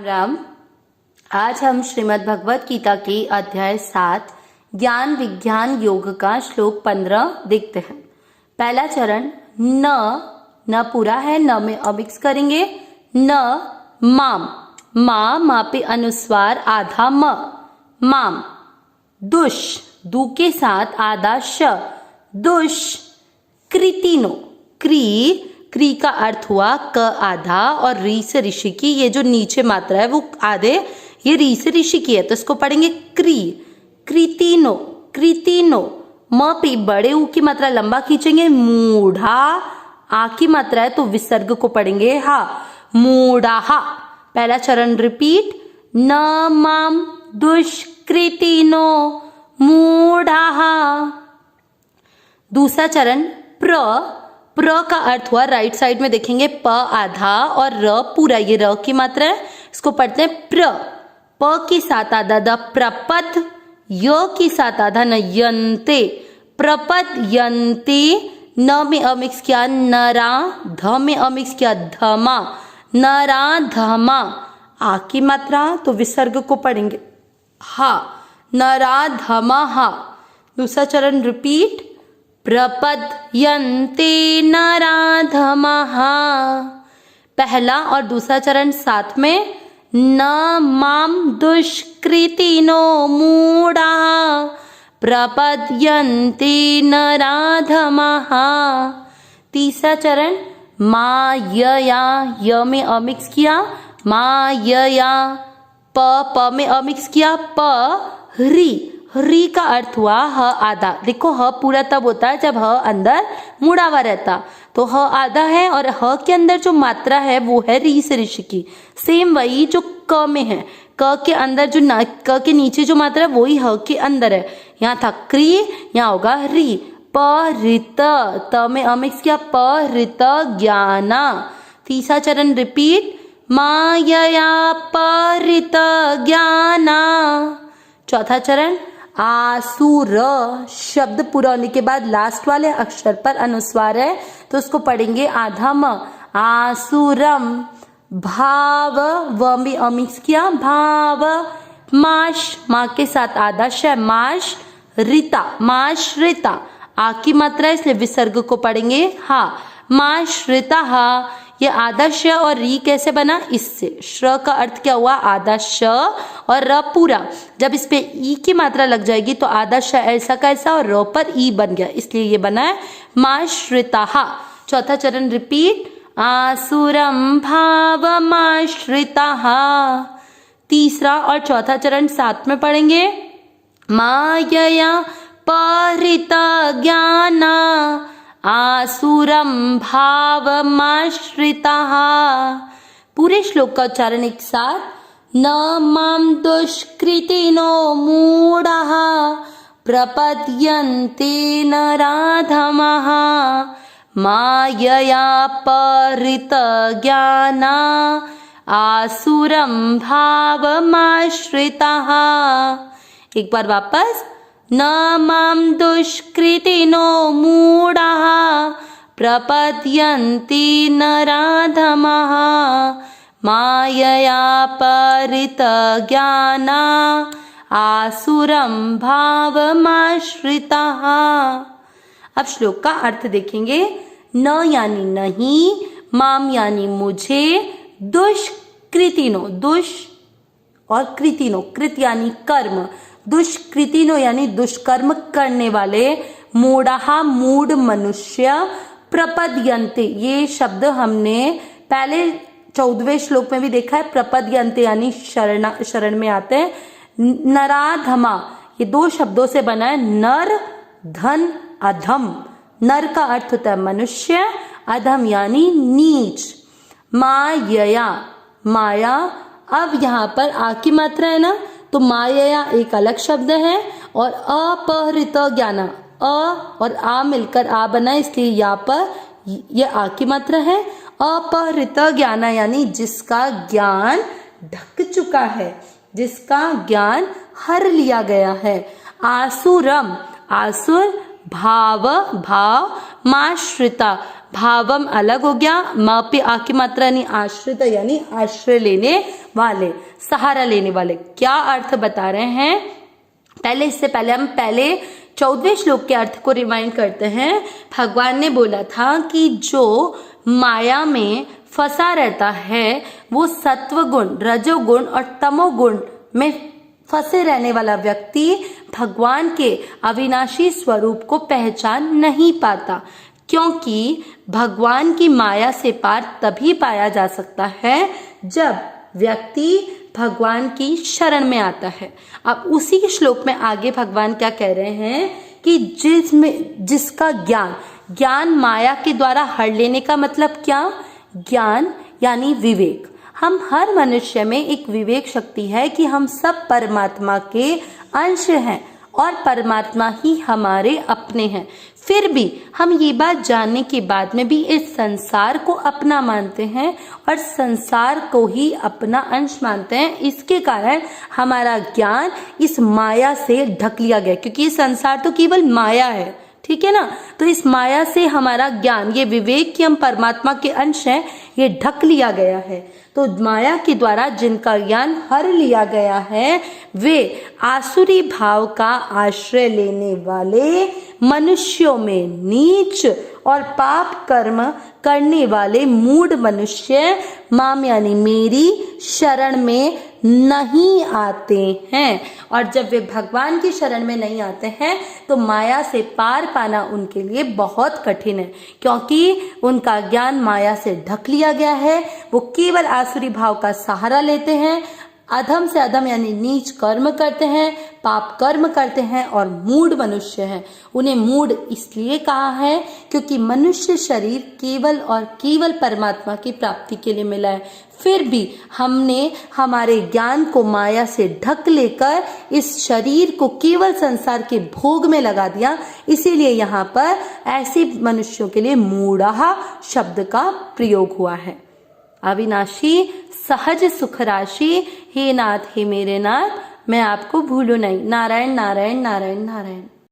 राम। आज हम श्रीमद् भगवत गीता की अध्याय 7 ज्ञान विज्ञान योग का श्लोक 15 देखते हैं। पहला चरण न पूरा है, न में अमिक्स करेंगे। न माम, माँ पे अनुस्वार आधा म, माम। दुष, दू के साथ आधा श, दुष। कृतिनो, क्री का अर्थ हुआ क आधा और री से ऋषि की, ये जो नीचे मात्रा है वो आधे, ये री से ऋषि की है तो इसको पढ़ेंगे क्री। कृतिनो, म पे बड़े ऊ की मात्रा लंबा खींचेंगे। मूढ़ा, आ की मात्रा है तो विसर्ग को पढ़ेंगे हा, मूढ़ा। पहला चरण रिपीट, न माम दुष्कृतिनो मूढ़ा। दूसरा चरण प्र का अर्थ हुआ, राइट साइड में देखेंगे प आधा और र पूरा, ये र की मात्रा है, इसको पढ़ते हैं प्र। प के साथ आधा द, प्रपद। य के साथ आधा न, यन्ते, प्रपद यन्ते। न में अमिक्स किया नरा, ध में अमिक्स किया धमा, नरा धमा। आ की मात्रा तो विसर्ग को पढ़ेंगे हा, नरा धमा हा। दूसरा चरण रिपीट, प्रपद्यन्ते नराधमः। पहला और दूसरा चरण साथ में, न माम दुष्कृतिनो मूढ़ा प्रपद्यन्ते नराधमः। तीसरा चरण मायया, य में अमिक्स किया, मायया। प में अमिक्स किया, प री का अर्थ हुआ ह आधा। देखो ह पूरा तब होता है जब ह अंदर मुड़ा हुआ रहता, तो ह आधा है और ह के अंदर जो मात्रा है वो है री से ऋषि की। सेम वही जो क में है, क के अंदर जो क के नीचे जो मात्रा है वही ह के अंदर है। यहाँ था क्री, यहाँ होगा री। परित, त में अमिक्स किया, परित ज्ञाना। तीसरा चरण रिपीट, मायया परित ज्ञाना। चौथा चरण आसुर, शब्द पूरा होने के बाद लास्ट वाले अक्षर पर अनुस्वार है तो उसको पढ़ेंगे आधा म, आसुरम। भाव, व में अमिक्स किया, भाव। माश, माँ के साथ आधा श, माश रिता, माश्रिता। आ की मात्रा इसलिए विसर्ग को पढ़ेंगे हा, माश्रिता हा। ये आधा श और री कैसे बना, इससे। श्र का अर्थ क्या हुआ, आधा श और र पूरा। जब इस पे ई की मात्रा लग जाएगी तो आधा श ऐसा का ऐसा और र पर ई बन गया, इसलिए ये बना है माश्रिताहा। चौथा चरण रिपीट, आसुरम भावमाश्रिताहा। तीसरा और चौथा चरण साथ में पढ़ेंगे, मायया परित ज्ञाना आसुरम भावमाश्रिताः। पूरे श्लोक का उच्चारण एक साथ, न माम दुष्कृतिनो मूढ़ाः प्रपद्यन्ते नराधमः मायया परित ज्ञाना आसुरम भावमाश्रिताः। एक बार वापस, न माम दुष्कृतिनो मूढ़ाः प्रपद्यन्ते नराधमः मायया परित ज्ञाना आसुरम भावमाश्रिताः। अब श्लोक का अर्थ देखेंगे। न यानी नहीं, माम यानी मुझे, दुष्कृतिनो, दुष और कृतिनो, कृत यानी कर्म, दुष्कृतिनो यानी दुष्कर्म करने वाले, मूढ़ा मूढ़ मनुष्य, प्रपद्यन्ते ये शब्द हमने पहले 14वें श्लोक में भी देखा है। प्रपद्यन्ते यानी शरण में आते हैं। नराधमा ये दो शब्दों से बना है, नर धन अधम। नर का अर्थ होता है मनुष्य, अधम यानी नीच। मायया, माया। अब यहाँ पर आ की मात्रा है ना, तो मायया एक अलग शब्द है और अपहृत ज्ञाना, अ और आ मिलकर आ बना, इसलिए यहाँ पर ये आ की मात्रा है। अपहृत ज्ञाना यानी जिसका ज्ञान ढक चुका है, जिसका ज्ञान हर लिया गया है। आसुरम, आसुर, भाव, भाव, माश्रिता, भावम अलग हो गया, म पे आ की मात्रा यानी आश्रित यानी आश्रय लेने वाले, सहारा लेने वाले। क्या अर्थ बता रहे हैं? इससे पहले हम 14वें श्लोक के अर्थ को रिवाइंड करते हैं। भगवान ने बोला था कि जो माया में फंसा रहता है वो सत्वगुण, रजोगुण और तमोगुण में फंसे रहने वाला व्यक्ति भगवान के अविनाशी स्वरूप को पहचान नहीं पाता, क्योंकि भगवान की माया से पार तभी पाया जा सकता है जब व्यक्ति भगवान की शरण में आता है। अब उसी के श्लोक में आगे भगवान क्या कह रहे हैं कि जिसका ज्ञान माया के द्वारा हर लेने का मतलब क्या? ज्ञान यानी विवेक। हम हर मनुष्य में एक विवेक शक्ति है कि हम सब परमात्मा के अंश हैं और परमात्मा ही हमारे अपने हैं। फिर भी हम ये बात जानने के बाद में भी इस संसार को अपना मानते हैं और संसार को ही अपना अंश मानते हैं। इसके कारण हमारा ज्ञान इस माया से ढक लिया गया, क्योंकि ये संसार तो केवल माया है, ठीक है ना। तो इस माया से हमारा ज्ञान, ये विवेक कि हम परमात्मा के अंश हैं, ये ढक लिया गया है। तो माया के द्वारा जिनका ज्ञान हर लिया गया है वे आसुरी भाव का आश्रय लेने वाले मनुष्यों में नीच और पाप कर्म करने वाले मूढ़ मनुष्य माम यानी मेरी शरण में नहीं आते हैं। और जब वे भगवान की शरण में नहीं आते हैं तो माया से पार पाना उनके लिए बहुत कठिन है, क्योंकि उनका ज्ञान माया से ढक लिया गया है। वो केवल आसुरी भाव का सहारा लेते हैं, अधम से अधम यानी नीच कर्म करते हैं, पाप कर्म करते हैं और मूढ़ मनुष्य हैं। उन्हें मूढ़ इसलिए कहा है क्योंकि मनुष्य शरीर केवल और केवल परमात्मा की प्राप्ति के लिए मिला है। फिर भी हमने हमारे ज्ञान को माया से ढक लेकर इस शरीर को केवल संसार के भोग में लगा दिया। इसीलिए यहाँ पर ऐसे मनुष्यों के लिए मूढ़ा शब्द का प्रयोग हुआ है। अविनाशी सहज सुख राशि, हे नाथ हे मेरे नाथ, मैं आपको भूलूं नहीं। नारायण नारायण नारायण नारायण।